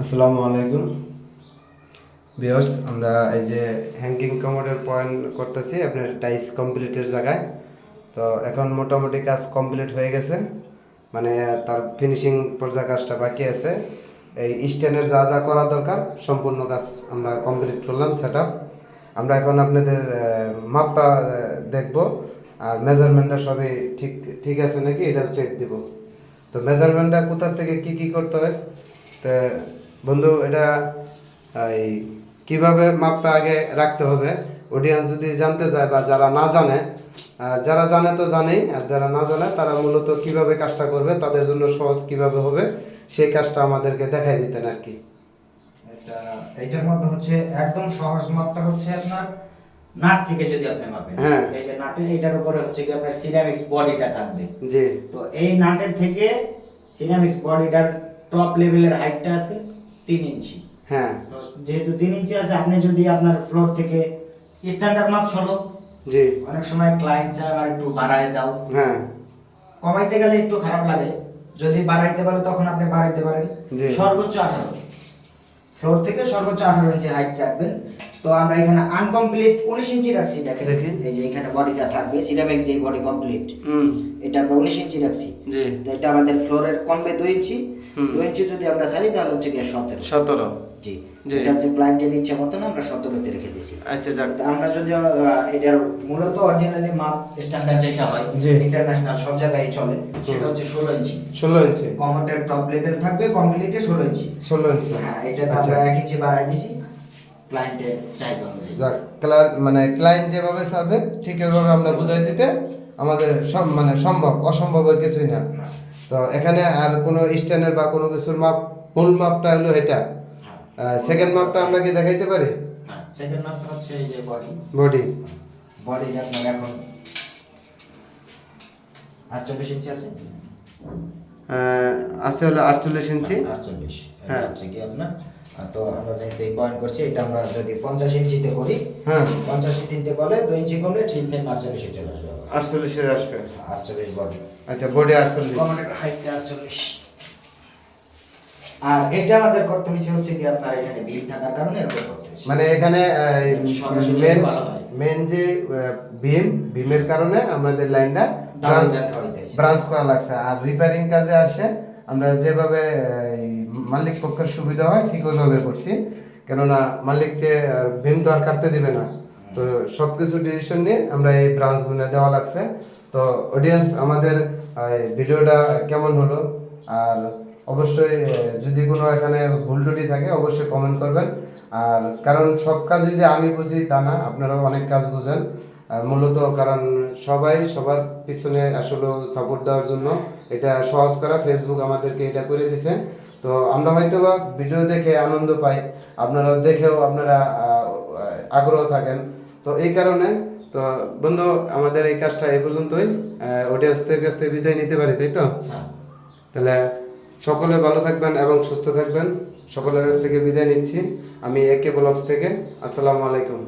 আসসালামু আলাইকুম ভিউয়ার্স, আমরা এই যে হ্যাঙ্গিং কমোডের পয়েন্ট করতেছি আপনার টাইস কমপ্লিটের জায়গায়। তো এখন মোটামুটি কাজ কমপ্লিট হয়ে গেছে, মানে তার ফিনিশিং পর্যায়ে কাজটা বাকি আছে। এই স্ট্যান্ডের যা যা করা দরকার সম্পূর্ণ কাজ আমরা কমপ্লিট করলাম সেটআপ। আমরা এখন আপনাদের মাপটা দেখব আর মেজারমেন্টটা সবই ঠিক ঠিক আছে নাকি এটাও চেক দিব। তো মেজারমেন্টটা কোথা থেকে কি করতে হয়, তো বন্ধু এটা এই কীভাবে মাপটা আগে রাখতে হবে অডিয়েন্স যদি জানতে চায় বা যারা না জানে, যারা জানে তো জানেই, আর যারা না জানে তারা মূলত কিভাবে কাজটা করবে তাদের জন্য সহজ কিভাবে হবে সেই কাজটা আমাদেরকে দেখাই দিতেন আর কি। এইটার মধ্যে হচ্ছে একদম সহজ মাপটা হচ্ছে আপনার নাট থেকে যদি আপনি মাপেন, হ্যাঁ, এই যে নাটের এটার উপরে হচ্ছে কি আপনার সিরামিক্স বডিটা থাকবে। জি, তো এই নাটের থেকে সিরামিক্স বডিটার টপ লেভেলের হাইটটা আছে 3 ইঞ্চি। হ্যাঁ, তো যেহেতু 3 ইঞ্চি আছে, আপনি যদি আপনার ফ্লোর থেকে স্ট্যান্ডার্ড মাপ 16, জি, অনেক সময় ক্লায়েন্ট চায় আমার একটু বাড়ায় দাও, হ্যাঁ, কমাইতে গেলে একটু খারাপ লাগে, যদি বাড়াইতে বলে তখন আপনি বাড়াইতে পারেন। সর্বোচ্চ 18, ফ্লোর থেকে সর্বোচ্চ 18 ইঞ্চি হাইট রাখবেন। তো আমরা এখানে আনকমপ্লিট 19 ইঞ্চি রাখছি। দেখেন এই যে এখানে বডিটা থাকবে সিরামিক্স যে বডি কমপ্লিট, এটা আমরা 19 ইঞ্চি রাখছি। জি, তো এটা আমাদের ফ্লোরের কমবে 2 ইঞ্চি। 2 ইঞ্চি যদি আমরা ছাড়ি তাহলে হচ্ছে কি 17। জি, এটা হচ্ছে ক্লায়েন্টের ইচ্ছা মতন আমরা 17 তে রেখে দিয়েছি। আচ্ছা, যাক, তো আমরা যদি এটার মূলত অরিজিনালি মাপ স্ট্যান্ডার্ড যেটা হয়, ইন্টারন্যাশনাল সব জায়গায় চলে, সেটা হচ্ছে 16 ইঞ্চি। 16 ইঞ্চি কমোডের টপ লেভেল থাকবে কমপ্লিটে 16 ইঞ্চি। 16 ইঞ্চি, হ্যাঁ, এটা আচ্ছা, আমরা 1 ইঞ্চি বাড়াই দিছি ক্লায়েন্টের চাহিদা অনুযায়ী। যাক, মানে ক্লায়েন্ট যেভাবে চাবে ঠিক এভাবে আমরা বুঝাই দিতে আমাদের সব মানে সম্ভব, অসম্ভবের কিছুই না। তো এখানে আর কোনো স্ট্যান্ডার্ড বা কোনো কিছুর মাপ, মূল মাপটা হলো এটা। সেকেন্ড মাপটা আমরা কি দেখাইতে পারি? হ্যাঁ, সেকেন্ড মাপটা হচ্ছে এই যে বডি আপনার এখন 48 ইঞ্চি আছে। আছে হলো 48 ইঞ্চি। 48, হ্যাঁ, হচ্ছে কি আপনার তো আমরা যেহেতু এই পয়েন্ট করছি, এটা আমরা যদি 50 ইঞ্চিতে করি, হ্যাঁ, 50 ইঞ্চিতে করলে 2 ইঞ্চি কমলে ঠিক সেম 48 এ চলে আসবে। 48 এর আসবে। 48 বডি। আচ্ছা, বডি 48, কমনের হাইটটা 48। আর এটা আমাদের করতে হচ্ছে কি আপনার এখানে বিম থাকার কারণে এরকম করতে হচ্ছে। মানে এখানে মেন মেন যে বিমের কারণে আমাদের লাইনটা ব্রাঞ্চ করা লাগছে। আর রিপেয়ারিং কাজে আসে আমরা যেভাবে মালিক পক্ষের সুবিধা হয় ঠিক ওইভাবে করছি, কেননা মালিককে বিম তো আর কাটতে দিবে না। তো সব কিছু ডিসিশন নিয়ে আমরা এই ব্রাঞ্চগুলো দেওয়া লাগছে। তো অডিয়েন্স আমাদের ভিডিওটা কেমন হলো, আর অবশ্যই যদি কোনো এখানে ভুল টুটি থাকে অবশ্যই কমেন্ট করবেন। আর কারণ সব কাজই যে আমি বুঝি তা না, আপনারাও অনেক কাজ বুঝেন। আর মূলত কারণ সবাই সবার পিছনে আসলে সাপোর্ট দেওয়ার জন্য এটা সহজ করা, ফেসবুক আমাদেরকে এটা করে দিছে। তো আমরা হয়তো বা ভিডিও দেখে আনন্দ পাই, আপনারা দেখেও আপনারা আগ্রহ থাকেন। তো এই কারণে তো বন্ধু আমাদের এই কাজটা এই পর্যন্তই। অডিয়েন্সদের কাছ থেকে বিদায় নিতে পারি, তাই তো? তাহলে সকলে ভালো থাকবেন এবং সুস্থ থাকবেন। সকলের কাছ থেকে বিদায় নিচ্ছি আমি AK ব্লগস থেকে। আসসালামু আলাইকুম।